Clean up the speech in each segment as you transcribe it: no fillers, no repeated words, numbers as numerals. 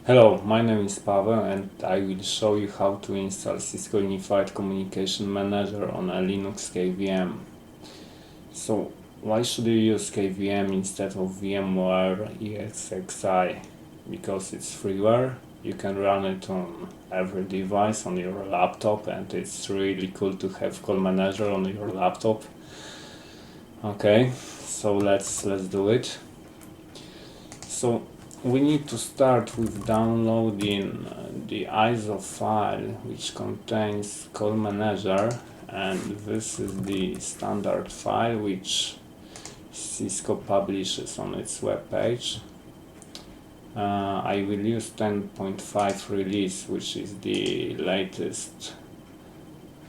Hello, my name is Paweł and I will show you how to install Cisco Unified Communication Manager on a Linux KVM. So, why should you use KVM instead of VMware EXXI? Because it's freeware, you can run it on every device on your laptop, and it's really cool to have call manager on your laptop. Okay, so let's do it. So we need to start with downloading the ISO file which contains call manager, and this is the standard file which Cisco publishes on its web page. I will use 10.5 release, which is the latest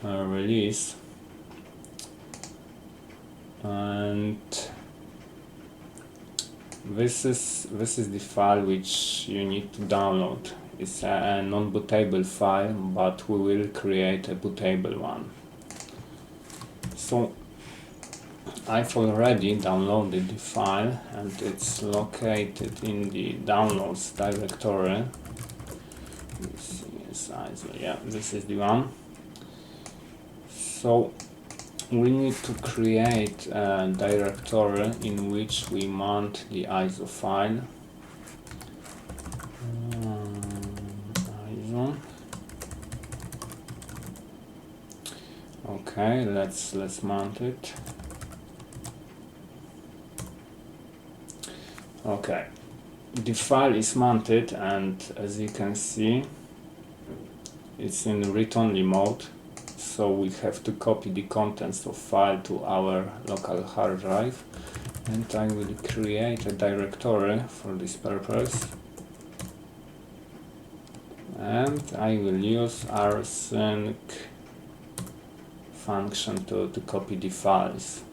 release, and this is the file which you need to download. It's a non-bootable file, but we will create a bootable one. So I've already downloaded the file and it's located in the downloads directory. Yeah, this is the one. So we need to create a directory in which we mount the ISO file. ISO. Okay, let's mount it. Okay, the file is mounted, and as you can see, it's in read-only mode. So we have to copy the contents of file to our local hard drive, and I will create a directory for this purpose, and I will use rsync function to copy the files.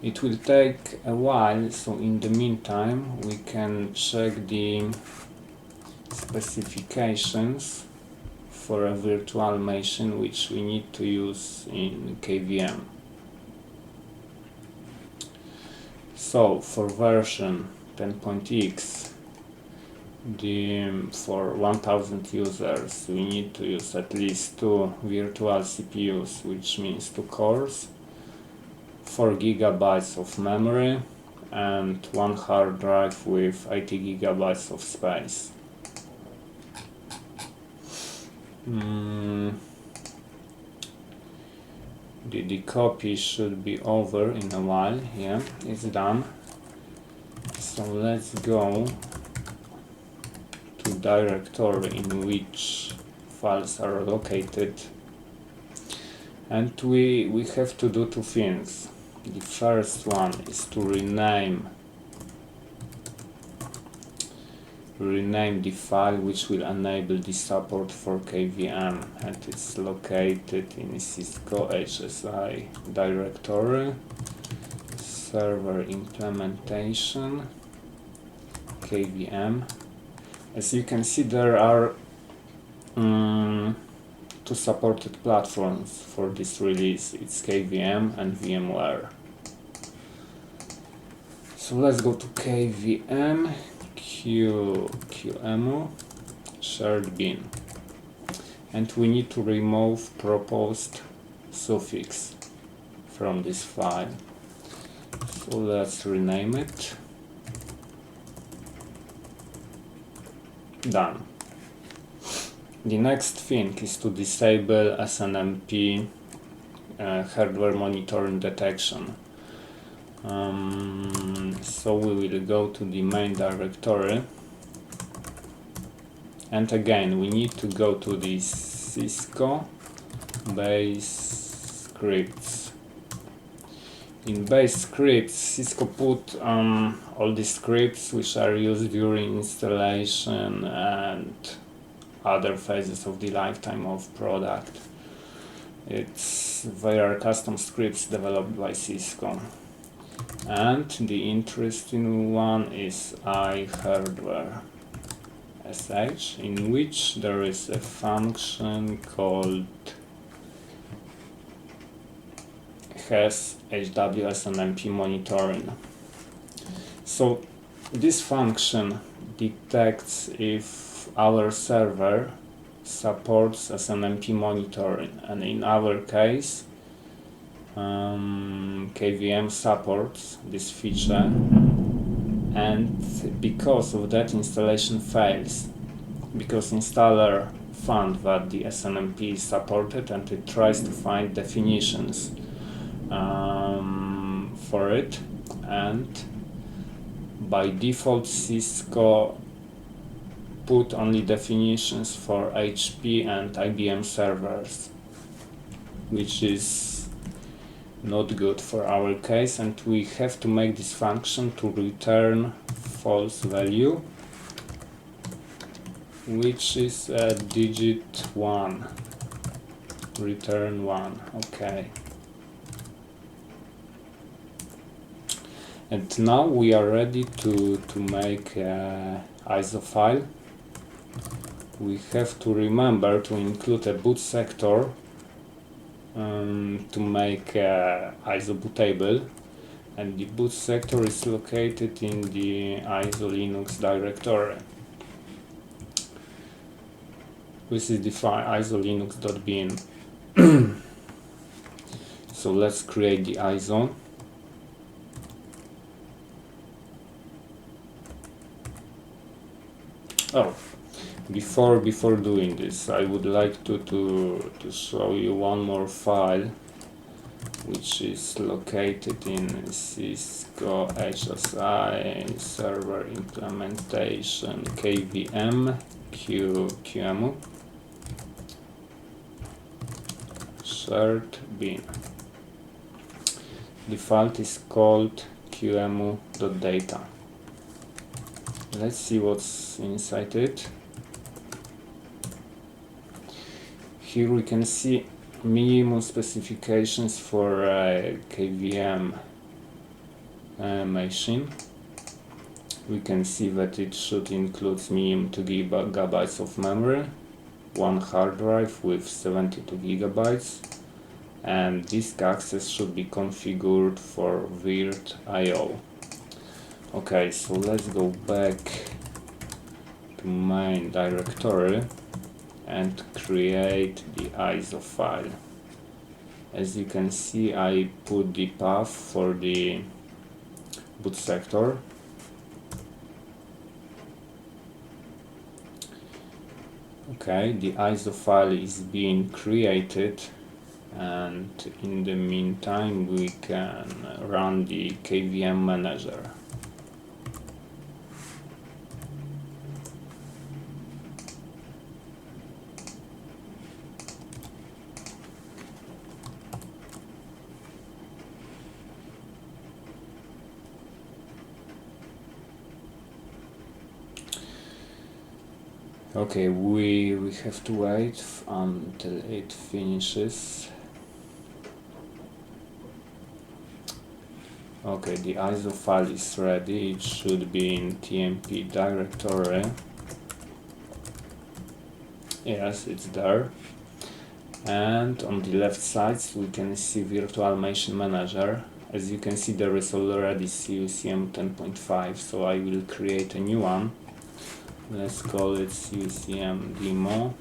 It will take a while, so in the meantime we can check the specifications for a virtual machine which we need to use in KVM. So for version 10.x, for 1000 users we need to use at least 2 virtual CPUs, which means 2 cores, 4 GB of memory, and 1 hard drive with 80 GB of space. The copy should be over in a while. Yeah, it's done. So let's go to directory in which files are located, and we have to do 2 things. The first one is to rename the file, which will enable the support for KVM, and it's located in Cisco hssi directory, server implementation, KVM. As you can see, there are 2 supported platforms for this release. It's KVM and VMware. So let's go to KVM, QEMU, shared bin, and we need to remove proposed suffix from this file. So let's rename it. Done. The next thing is to disable SNMP hardware monitoring detection. So we will go to the main directory, and again we need to go to the Cisco base scripts. In base scripts, Cisco put all the scripts which are used during installation and other phases of the lifetime of product. They are custom scripts developed by Cisco. And the interesting one is ihardware.sh, in which there is a function called hasHwSnmpMonitoring. So this function detects if our server supports hsnmpMonitoring, and in our case KVM supports this feature, and because of that installation fails, because installer found that the SNMP is supported and it tries to find definitions for it, and by default Cisco put only definitions for HP and IBM servers, which is not good for our case, and we have to make this function to return false value, which is a digit 1, return 1. Okay, and now we are ready to make a ISO file. We have to remember to include a boot sector to make ISO bootable, and the boot sector is located in the isolinux directory. This is the file isolinux.bin. So let's create the ISO. Oh, before doing this, I would like to show you one more file, which is located in Cisco hssi server implementation KVM QEMU shared bin. The file is called QEMU.data. Let's see what's inside it. Here we can see minimum specifications for a KVM machine. We can see that it should include minimum 2 GB of memory, one hard drive with 72 GB, and disk access should be configured for virt.io. Okay, so let's go back to main directory and create the ISO file. As you can see, I put the path for the boot sector. Okay, the ISO file is being created, and in the meantime we can run the KVM manager. Okay, we have to wait until it finishes. Okay, the ISO file is ready. It should be in TMP directory. Yes, it's there. And on the left side we can see Virtual Machine Manager. As you can see, there is already CUCM 10.5, so I will create a new one. Let's call it CUCM demo,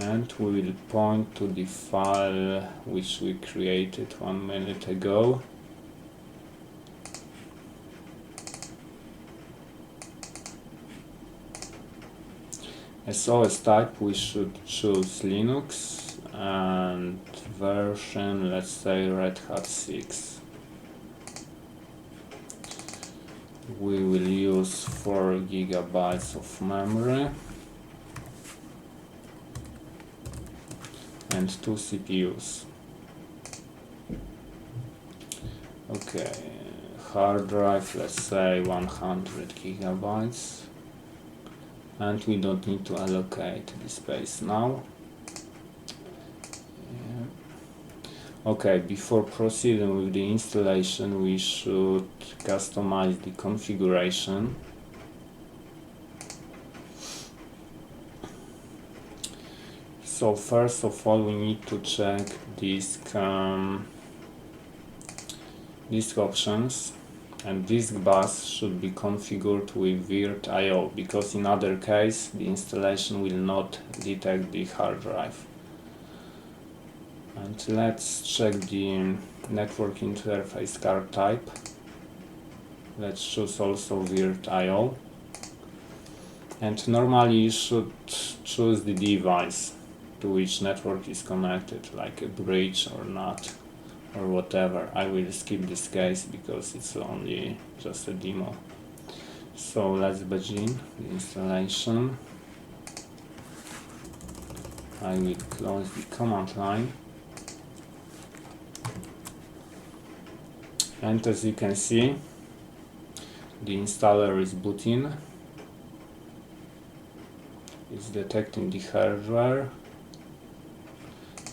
and we will point to the file which we created 1 minute ago. As OS type we should choose Linux, and version, let's say Red Hat 6. We will use 4 GB of memory and 2 CPUs. Okay, hard drive, let's say 100 GB, and we don't need to allocate the space now. Okay, before proceeding with the installation, we should customize the configuration. So first of all, we need to check disk options. and disk bus should be configured with virt.io, because in other case the installation will not detect the hard drive. And let's check the network interface card type. Let's choose also virt.io, and normally you should choose the device to which network is connected, like a bridge or not, or whatever. I will skip this case because it's only just a demo. So let's begin the installation. I will close the command line, and as you can see, the installer is booting. It's detecting the hardware.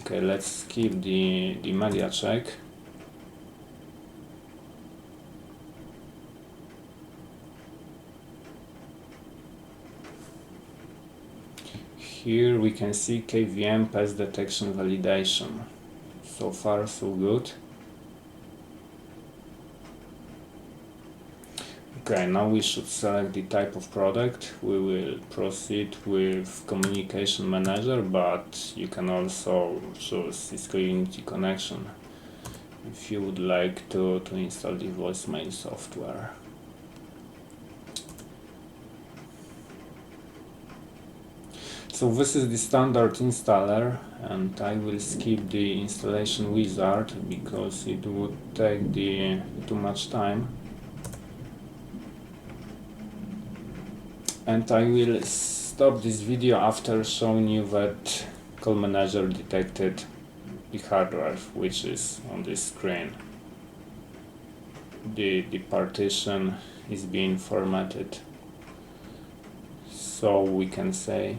Okay, let's skip the media check. Here we can see KVM path detection validation. So far so good. Okay, now we should select the type of product. We will proceed with Communication Manager, but you can also choose Cisco Unity connection if you would like to install the voicemail software. So this is the standard installer, and I will skip the installation wizard because it would take too much time. And I will stop this video after showing you that Call Manager detected the hard drive, which is on this screen. The partition is being formatted, so we can say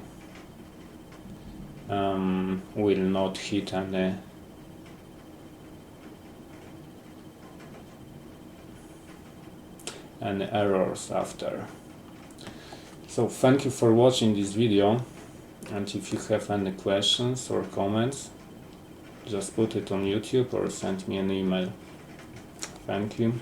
will not hit any errors after. So thank you for watching this video, and if you have any questions or comments, just put it on YouTube or send me an email. Thank you.